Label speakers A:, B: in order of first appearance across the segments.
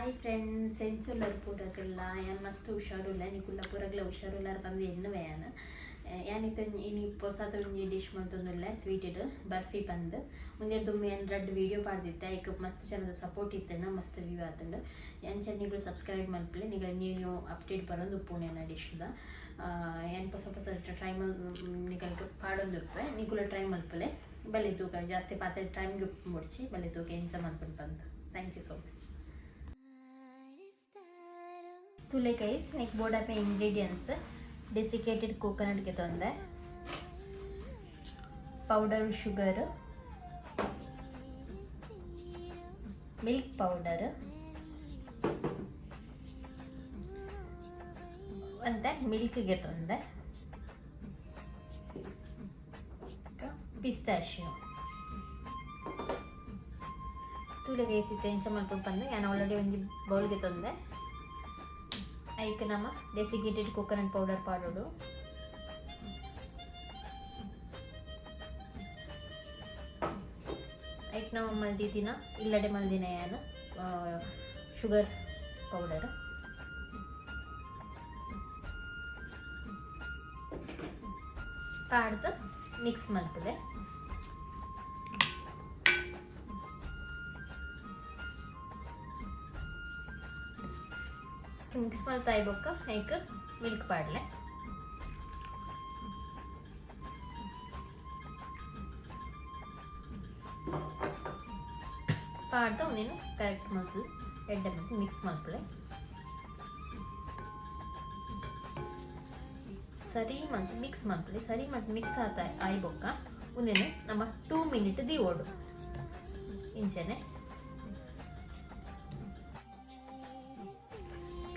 A: Hi friends ಎಂಚುಲ್ಲರು ಪೂರಕ್ಕೆಲ್ಲ ಯಾನು ಮಸ್ತ್ ಹುಷಾರುಲ್ಲ ನಿಕುಲ್ಲ ಪೂರಗ್ಲ ಹುಷಾರುಲ್ಲಾರ ಬಂದು ಎನ್ನುವೆ ಯಾನು ಯಾನಿತ್ತು ಇನ್ನು ಹೊಸತ ಒಂಜಿ ಡಿಶ್ ಮಂತೊಂದುಲ್ಲ ಸ್ವೀಟ್ ಬರ್ಫಿ ಬಂದು ಮುಂದೆ ದುಮ್ಮಿ ಏನು ರಡ್ಡು ವೀಡಿಯೋ ಪಾಡ್ದಿತ್ತೆ ಐಕ್ ಮಸ್ತ್ ಚೆನ್ನದ ಸಪೋರ್ಟ್ ಇತ್ತೇನೋ ಮಸ್ತ್ ವ್ಯೂ ಆತಂಡು ಎಂಚ ನಿಗಳು ಸಬ್ಸ್ಕ್ರೈಬ್ ಮಲ್ಪಲೆ ನಿಗಳು ನೀವು ಅಪ್ಡೇಟ್ ಬರೋದು ಉಪ್ಪುಣೆನ ಡಿಶ್ದ ಏನು ಹೊಸ ಟ್ರೈ ನಿಗಳಿಗೆ ಪಾಡೊಂದು ಉಪ್ಪೆ ನಿಕುಲ ಟ್ರೈ ಮಲ್ಪಲೆ ಬಲೆ ತೂಕ ಜಾಸ್ತಿ ಪಾತ್ರೆ ಟೈಮ್ಗೆ ಉಪ್ಪು ಮುಡ್ಚಿ ಬಲೆ ತೂಕ ಎಂಚ ಮಲ್ಪಟ್ಟು ಬಂತು ಥ್ಯಾಂಕ್ ಯು ಸೋ ಮಚ್ तुले गाइस नेक बोर्ड पे इंग्रेडिएंट्स डेसिकेटेड कोकोनट के Tonde powder sugar milk powder अंते मिल्क के तोंदे पिस्ताशियो तुले गाइस इतेंच मल्पु बंदे यान ऑलरेडी ಒಂಜಿ ಬೌಲ್ ಗೆ ತೊಂದೆ ಐಕ್ ನಮ್ಮ ಡೆಸಿಕೇಟೆಡ್ ಕೋಕೋನಟ್ ಪೌಡರ್ ಪಾಡೋಡು ಐಕ್ ನಾವು ಮಲ್ದಿದಿನ ಇಲ್ಲಡೆ ಮಲ್ದಿನ ಏನು ಶುಗರ್ ಪೌಡರ್ ಪಾಡ್ದು ಮಿಕ್ಸ್ ಮಲ್ಪದೆ मिक्स मल्ता आयबोक एक मिल्क पाडले पाड्दु नीनु करेक्ट मल्तु एड्डे मल्तु मिक्स मल्पले सरी मल्तु मिक्स मल्पले सरी मल्तु मिक्स आता आयबोक उन्देनु नम्म 2 मिनिट दी ओडु इंचेने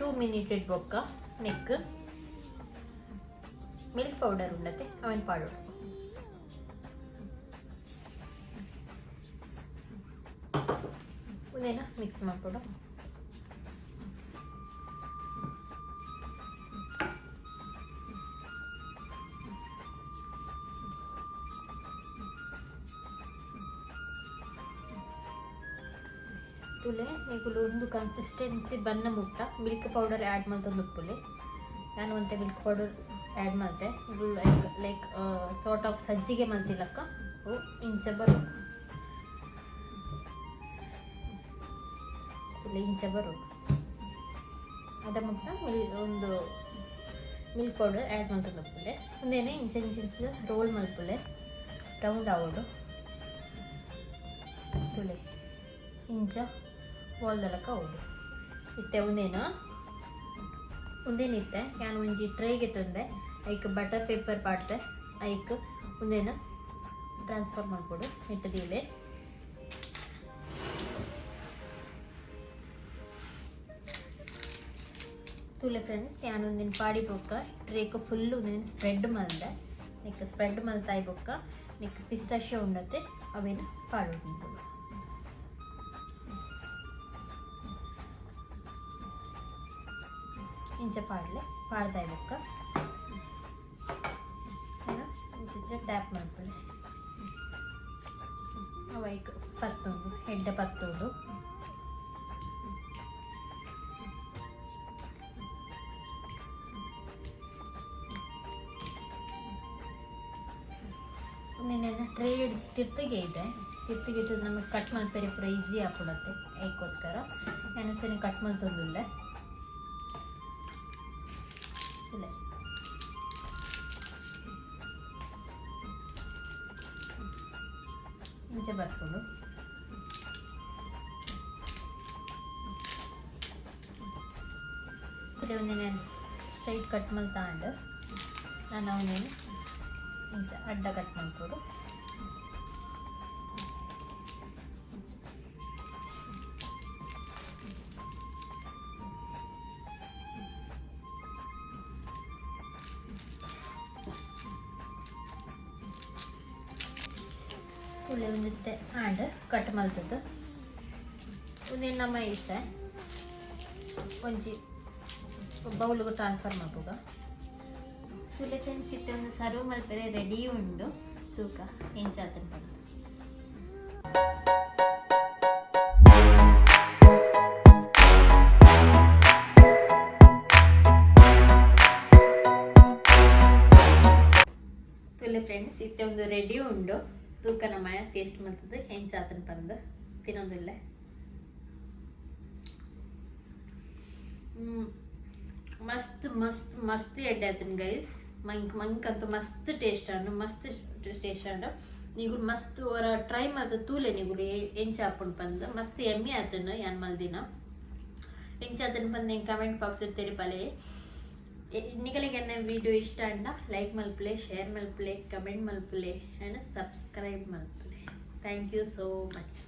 A: 2 मिनिट इट्बोक्क नेक्क मिल्क पौडर उंडते अवन पाडोडु उन्देना मिक्स माड्कोडु ತುಲೆ ನೀಗುಲು ಒಂದು ಕನ್ಸಿಸ್ಟೆನ್ಸಿ ಬಣ್ಣ ಮುಟ್ಟ ಮಿಲ್ಕ್ ಪೌಡರ್ ಆ್ಯಡ್ ಮಾಡ್ತಂದು ಉಪ್ಪುಲೆ ನಾನು ಒಂತೆ ಮಿಲ್ಕ್ ಪೌಡರ್ ಆ್ಯಡ್ ಮಾಡ್ತೆ ಇದು ಲೈಕ್ ಸಾರ್ಟ್ ಆಫ್ ಸಜ್ಜಿಗೆ ಮಲ್ತಿಲಕ್ಕ ಅವು ಇಂಚ ಬರೋದು ಇಂಚ ಬರೋದು ಅದ ಮುಟ್ಟ ಒಂದು ಮಿಲ್ಕ್ ಪೌಡರ್ ಆ್ಯಡ್ ಮಾಡ್ತಂದು ಉಪ್ಪುಲೆ ಒಂದೇನೆ ಇಂಚ ಇಂಚ ರೋಲ್ ಮಲ್ಪುಲೆ ರೌಂಡ್ ಆಗೋದು ತುಲೆ ಇಂಚ ಬಾಲ್ದಲಕ ಹೌದು ಇತ್ತೆ ಉಂದೇನಿತ್ತೆ ನಾನು ಒಂಜಿ ಟ್ರೇಗೆ ತಂದೆ ಐಕ್ ಬಟರ್ ಪೇಪರ್ ಪಾಡ್ದೆ ಐಕ್ ಉಂದೇನ ಟ್ರಾನ್ಸ್ಫರ್ ಮಾಡ್ಕೊಡು ಇಟ್ಟದಿಲೆ ತುಲೆ ಫ್ರೆಂಡ್ಸ್ ನಾನು ಒಂದಿನ ಪಾಡಿ ಬೊಕ್ಕ ಟ್ರೇಕ್ ಫುಲ್ ಒಂದಿನ ಸ್ಪ್ರೆಡ್ ಮಲ್ದೆ ನೆಕ್ ಸ್ಪ್ರೆಡ್ ಮಲ್ತಾಯಿ ಬೊಕ್ಕ ನೆಕ್ ಪಿಸ್ತಾಶಿಯ ಉಂಡತ್ತೆ ಅವೇನು ಪಾಡೋದು इंच पाडले पाड्दा इबोक्क इंच ट्याप मल्पले अवैक पत्तोंಡು ಎಡ್ಡೆ ಪತ್ತೋಡು ಒಂದಿನ ಟ್ರೇ ತಿರ್ತಿಗೆ ಇದೆ ತಿರ್ತಿಗೆ ಇದ್ದು ನಮಗೆ ಕಟ್ ಮಲ್ಪೆರೆ ಪೂರ ಈಸಿ ಆಗ್ಬಿಡುತ್ತೆ ಅದಕ್ಕೋಸ್ಕರ ನಾನು ಸರಿ ಕಟ್ ಮಲ್ತೊಂದುಲ್ಲೆ ಇಂಚೆ ಬರ್ಕೊಂಡು ಒಂದಿನ ಸ್ಟ್ರೈಟ್ ಕಟ್ ಮಲ್ ತಗೊಂಡು ನಾನು ಅವನೇನು ಇಂಚ ಅಡ್ಡ ಕಟ್ ಮಾಡ್ಕೊಡು ಉಳ್ಳೆ ಒಂದಿತ್ತೆ ಆ್ಯಂಡ್ ಕಟ್ ಮಲ್ತದ್ದು ಒಂದೇನು ನಮ್ಮ ಈಸೆ ಒಂಜಿ ಬೌಲ್ಗೆ ಟ್ರಾನ್ಸ್ಫರ್ ಮಾಡ್ಬೋದ ತುಲೆ ಫ್ರೆಂಡ್ಸ್ ಇತ್ತೆ ಒಂದು ಸರ್ವ್ ಮಲ್ಪರೆ ರೆಡಿ ಉಂಡು ತೂಕ ಎಂಚಾತನ್ ಬಂದು ಫ್ರೆಂಡ್ಸ್ ಇತ್ತೆ ಒಂದು ರೆಡಿ ಉಂಡು ತೂಕ ನಮ್ಮ ಟೇಸ್ಟ್ ಮಾಡ್ತದೆ ಹೆಂಚಾತನ ಬಂದು ತಿನ್ನೋದಿಲ್ಲ. ಮಸ್ತ್ ಮಸ್ತ್ ಮಸ್ತ್ ಎಡ್ಡೆ ಆತನ ಗೈಸ್. ಮಂಕಂತೂ ಮಸ್ತ್ ಟೇಸ್ಟ್ ಅಂಡು ಮಸ್ತ್ ಟೇಸ್ಟ್ ಅಂಡು ನೀವು ಮಸ್ತ್ ಅವರ ಟ್ರೈ ಮಾಡ್ತದೆ ತೂಲೆ ನೀವು ಎಂಚ ಹಾಕೊಂಡು ಬಂದು ಮಸ್ತ್ ಎಮ್ಮೆ ಆತನು ಯಾನ್ ಮಲ್ದಿನ ಎಂಚ ಆತನ ಬಂದು ಹೆಂಗೆ ಕಮೆಂಟ್ ಬಾಕ್ಸ್ ತೆರಿಪಲೆ. ನಿಗಳಿಗೆ ನನ್ನ ವಿಡಿಯೋ ಇಷ್ಟ ಅಂಡ ಲೈಕ್ ಮಲ್ಪಲೆ, ಶೇರ್ ಮಲ್ಪಲೆ, ಕಮೆಂಟ್ ಮಲ್ಪಲೆ ಆ್ಯಂಡ್ ಸಬ್ಸ್ಕ್ರೈಬ್ ಮಲ್ಪಲೆ. Thank you so much.